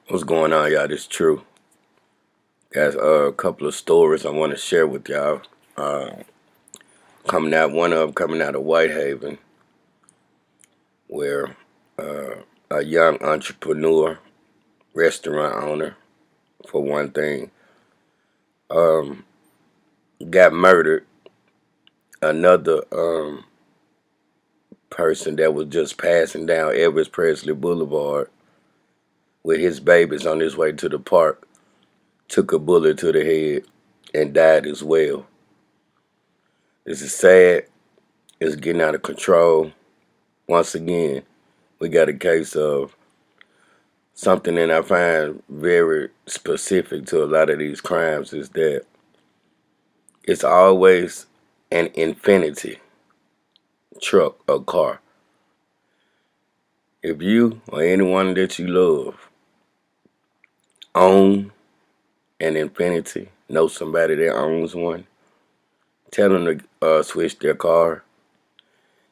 What's going on, y'all? This is True. Got a couple of stories I want to share with y'all. Uh, one of them coming out of Whitehaven, where a young entrepreneur, restaurant owner, for one thing, um, got murdered. Another person that was just passing down Elvis Presley Boulevard with his babies on his way to the park took a bullet to the head and died as well. This is sad. It's getting out of control. Once again, we got a case of something that I find very specific to a lot of these crimes is that it's always an infinity truck or car. If you or anyone that you love own an infinity, know somebody that owns one, tell them to switch their car.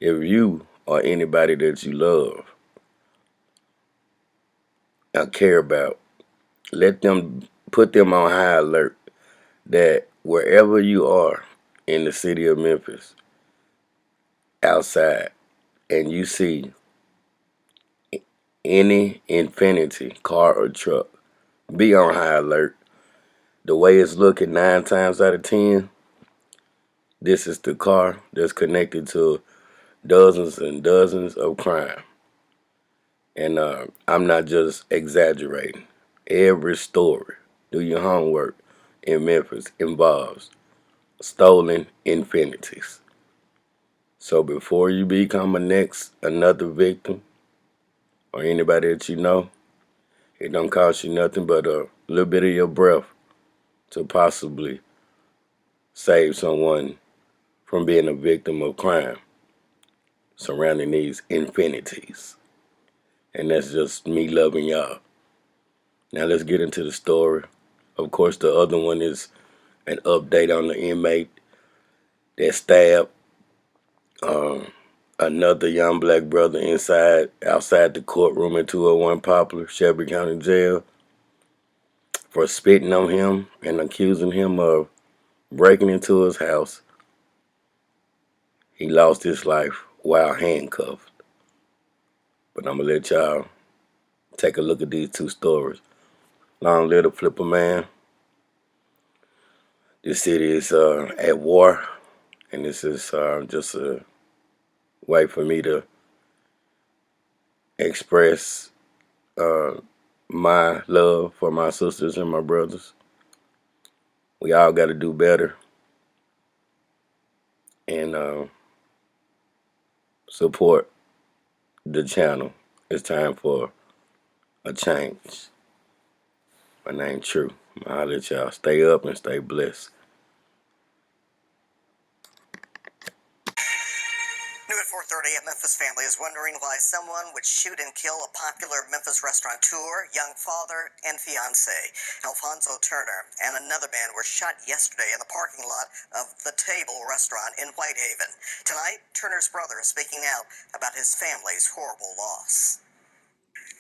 If you or anybody that you love or care about, let them put them on high alert that wherever you are in the city of Memphis, outside, and you see any Infinity car or truck, be on high alert. The way it's looking 9 times out of 10, this is the car that's connected to dozens and dozens of crime. And I'm not just exaggerating. Every story, do your homework, in Memphis involves stolen Infinities. So before you become another victim or anybody that you know, it don't cost you nothing but a little bit of your breath to possibly save someone from being a victim of crime surrounding these infinities. And that's just me loving y'all. Now let's get into the story. Of course, the other one is an update on the inmate that stabbed another young black brother outside the courtroom in 201 Poplar, Shelby County Jail, for spitting on him and accusing him of breaking into his house. He lost his life while handcuffed. But I'm going to let y'all take a look at these two stories. Long live the Flipper Man. This city is at war, and this is just a way for me to express uh, my love for my sisters and my brothers. We all got to do better and support the channel. It's time for a change. My name True. I'll let y'all stay up and stay blessed. New at 4:30, a Memphis family is wondering why someone would shoot and kill a popular Memphis restaurateur, young father, and fiance. Alfonso Turner and another man were shot yesterday in the parking lot of The Table restaurant in Whitehaven. Tonight, Turner's brother is speaking out about his family's horrible loss.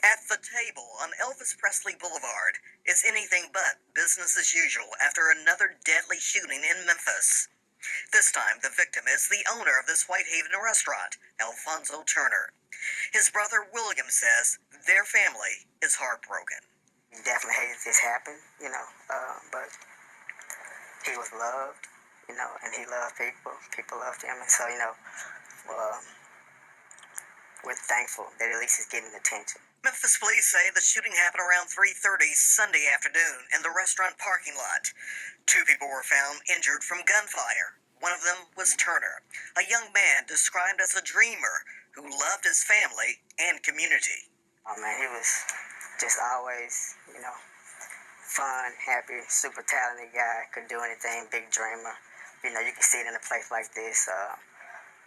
At The Table on Elvis Presley Boulevard is anything but business as usual after another deadly shooting in Memphis. This time, the victim is the owner of this Whitehaven restaurant, Alfonso Turner. His brother William says their family is heartbroken. He definitely hated this happen, but he was loved, and he loved people. People loved him, and so, uh, we're thankful that at least he's getting attention. Memphis police say the shooting happened around 3:30 Sunday afternoon in the restaurant parking lot. 2 people were found injured from gunfire. One of them was Turner, a young man described as a dreamer who loved his family and community. Oh man, he was just always, fun, happy, super talented guy, could do anything, big dreamer. You can see it in a place like this.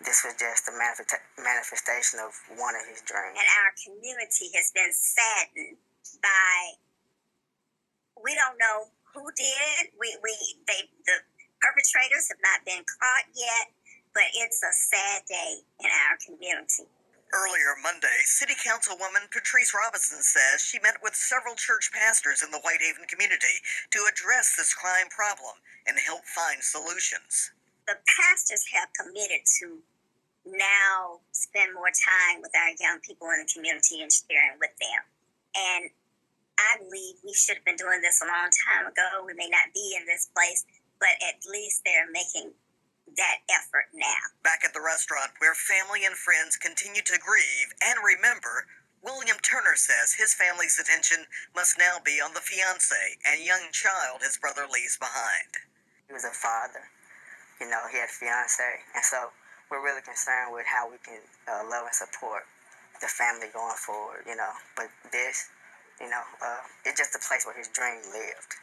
This was just a manifestation of one of his dreams. And our community has been saddened by, we don't know who did. The perpetrators have not been caught yet, but it's a sad day in our community. Earlier Monday, City Councilwoman Patrice Robinson says she met with several church pastors in the Whitehaven community to address this crime problem and help find solutions. The pastors have committed to now spend more time with our young people in the community and sharing with them. And I believe we should have been doing this a long time ago. We may not be in this place, but at least they're making that effort now. Back at the restaurant where family and friends continue to grieve and remember, William Turner says his family's attention must now be on the fiance and young child his brother leaves behind. He was a father, he had a fiance, and so we're really concerned with how we can love and support the family going forward, But this, it's just a place where his dream lived.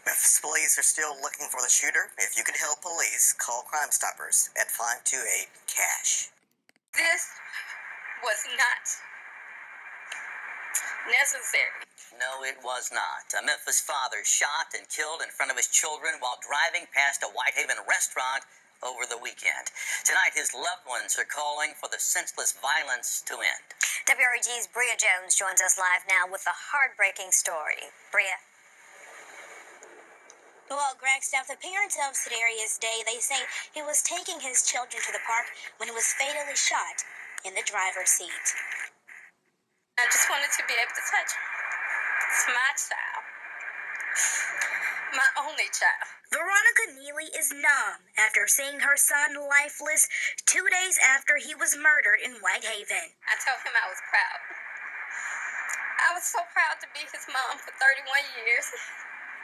Memphis police are still looking for the shooter. If you could help police, call Crime Stoppers at 528-CASH. This was not necessary. No, it was not. A Memphis father shot and killed in front of his children while driving past a Whitehaven restaurant over the weekend. Tonight, his loved ones are calling for the senseless violence to end. WREG's Bria Jones joins us live now with a heartbreaking story. Bria. Well, Greg, Steph, the parents of Sedarius Day, they say he was taking his children to the park when he was fatally shot in the driver's seat. I just wanted to be able to touch him. It's my child. My only child. Veronica Neely is numb after seeing her son lifeless 2 days after he was murdered in Whitehaven. I told him I was proud. I was so proud to be his mom for 31 years.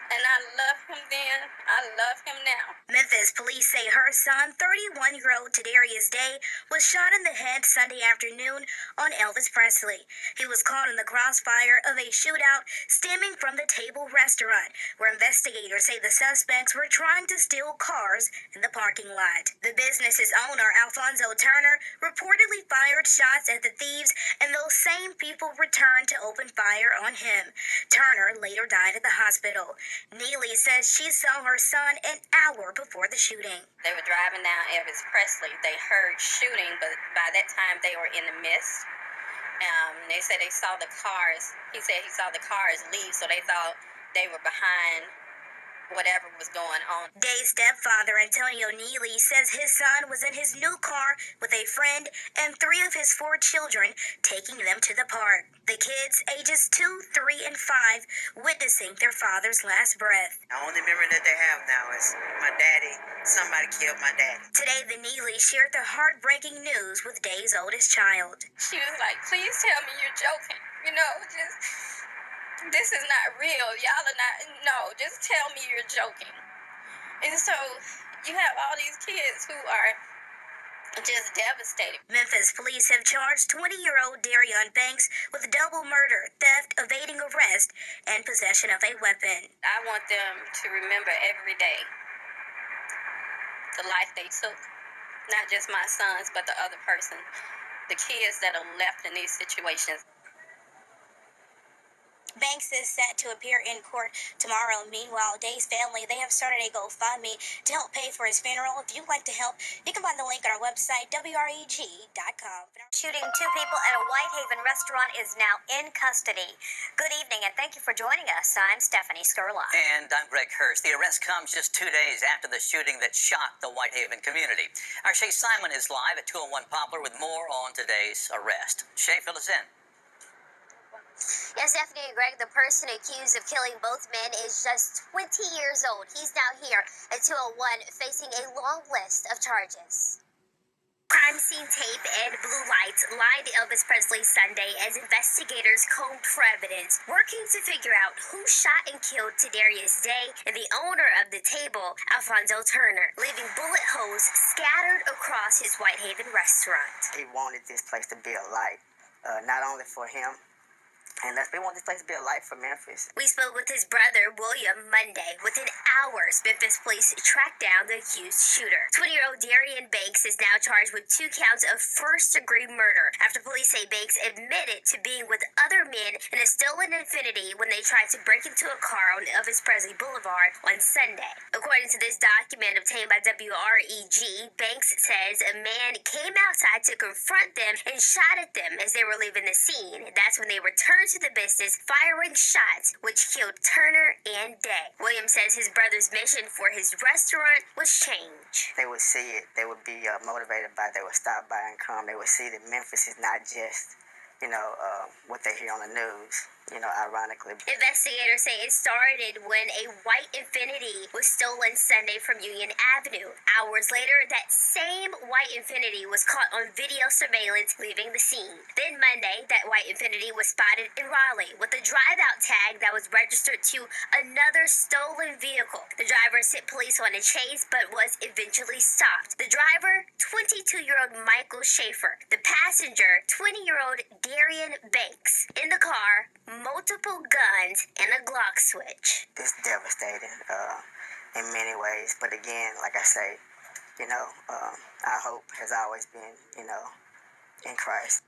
And I love him then. I love him now. Memphis police say her son, 31-year-old Tadarius Day, was shot in the head Sunday afternoon on Elvis Presley. He was caught in the crossfire of a shootout stemming from the Table restaurant, where investigators say the suspects were trying to steal cars in the parking lot. The business's owner, Alfonso Turner, reportedly fired shots at the thieves, and those same people returned to open fire on him. Turner later died at the hospital. Neely says she saw her son an hour before the shooting. They were driving down Elvis Presley. They heard shooting, but by that time they were in the mist. They said they saw the cars. He said he saw the cars leave, so they thought they were behind whatever was going on. Day's stepfather, Antonio Neely, says his son was in his new car with a friend and 3 of his 4 children, taking them to the park. The kids, ages 2, 3, and 5, witnessing their father's last breath. The only memory that they have now is my daddy. Somebody killed my daddy. Today, the Neelys shared the heartbreaking news with Day's oldest child. She was like, please tell me you're joking. This is not real. Y'all are not, no, just tell me you're joking. And so you have all these kids who are just devastated. Memphis police have charged 20-year-old Darion Banks with double murder, theft, evading arrest, and possession of a weapon. I want them to remember every day the life they took. Not just my sons, but the other person. The kids that are left in these situations. Banks is set to appear in court tomorrow. Meanwhile, Day's family, they have started a GoFundMe to help pay for his funeral. If you'd like to help, you can find the link on our website, WREG.com. Shooting 2 people at a Whitehaven restaurant is now in custody. Good evening, and thank you for joining us. I'm Stephanie Skurlock. And I'm Greg Hurst. The arrest comes just 2 days after the shooting that shocked the Whitehaven community. Our Shay Simon is live at 201 Poplar with more on today's arrest. Shay, fill us in. Yes, Stephanie and Greg, the person accused of killing both men is just 20 years old. He's now here at 201 facing a long list of charges. Crime scene tape and blue lights lined Elvis Presley Sunday as investigators combed for evidence, working to figure out who shot and killed Tadarius Day and the owner of the table, Alfonso Turner, leaving bullet holes scattered across his Whitehaven restaurant. He wanted this place to be a light, not only for him, And we want this place to be a light for Memphis. We spoke with his brother, William, Monday. Within hours, Memphis police tracked down the accused shooter. 20-year-old Darian Banks is now charged with 2 counts of first-degree murder after police say Banks admitted to being with other men in a stolen Infiniti when they tried to break into a car on Elvis Presley Boulevard on Sunday. According to this document obtained by WREG, Banks says a man came outside to confront them and shot at them as they were leaving the scene. That's when they returned to the business, firing shots, which killed Turner and Day. Williams says his brother's mission for his restaurant was change. They would see it. They would be motivated by it. They would stop by and come. They would see that Memphis is not just, what they hear on the news. Ironically. Investigators say it started when a white Infiniti was stolen Sunday from Union Avenue. Hours later, that same white Infiniti was caught on video surveillance leaving the scene. Then Monday, that white Infiniti was spotted in Raleigh with a drive-out tag that was registered to another stolen vehicle. The driver sent police on a chase but was eventually stopped. The driver, 22-year-old Michael Schaefer. The passenger, 20-year-old Darian Banks. In the car, multiple guns and a Glock switch. It's devastating in many ways, but again, like I say, our hope has always been, in Christ.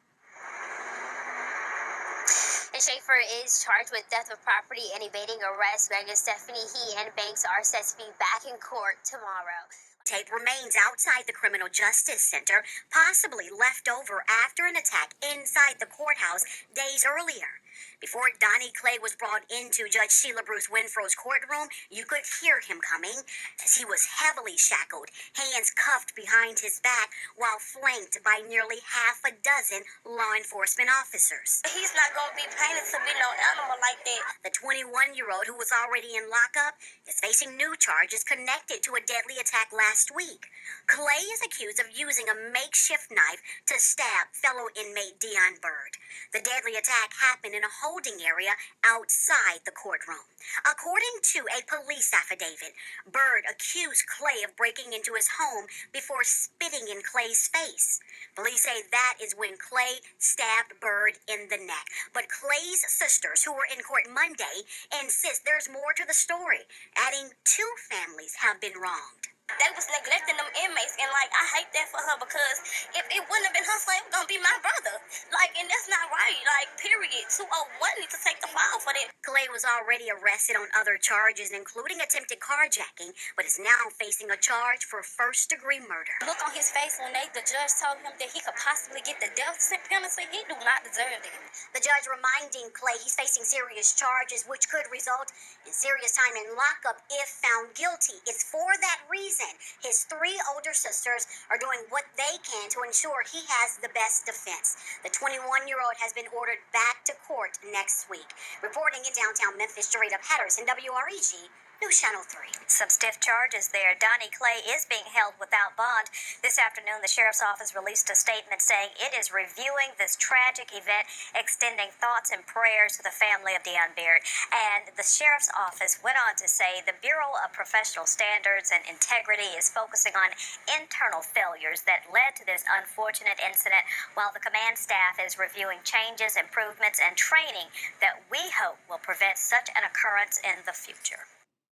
And Schaefer is charged with theft of property and evading arrest. Greg and Stephanie, he and Banks are set to be back in court tomorrow. Tape remains outside the Criminal Justice Center, possibly left over after an attack inside the courthouse days earlier. Before Donnie Clay was brought into Judge Sheila Bruce Winfrow's courtroom, you could hear him coming as he was heavily shackled, hands cuffed behind his back, while flanked by nearly half a dozen law enforcement officers. He's not going to be painted to be no animal like that. The 21-year-old, who was already in lockup, is facing new charges connected to a deadly attack last week. Clay is accused of using a makeshift knife to stab fellow inmate Dion Bird. The deadly attack happened in a holding area outside the courtroom. According to a police affidavit, Bird accused Clay of breaking into his home before spitting in Clay's face. Police say that is when Clay stabbed Bird in the neck. But Clay's sisters, who were in court Monday, insist there's more to the story, adding 2 families have been wronged. They was neglecting them inmates, and I hate that for her, because if it wouldn't have been her son, it was gonna be my brother. And that's not right. Period. 201 need to take the fall for that. Clay was already arrested on other charges, including attempted carjacking, but is now facing a charge for first-degree murder. Look on his face when the judge told him that he could possibly get the death penalty. He do not deserve it. The judge reminding Clay he's facing serious charges, which could result in serious time in lockup if found guilty. It's for that reason his 3 older sisters are doing what they can to ensure he has the best defense. The 21-year-old has been ordered back to court next week. Reporting in downtown Memphis, Jarita Patterson, WREG, News Channel 3. Some stiff charges there. Donnie Clay is being held without bond. This afternoon, the Sheriff's Office released a statement saying it is reviewing this tragic event, extending thoughts and prayers to the family of Dion Beard. And the Sheriff's Office went on to say the Bureau of Professional Standards and Integrity is focusing on internal failures that led to this unfortunate incident, while the command staff is reviewing changes, improvements, and training that we hope will prevent such an occurrence in the future.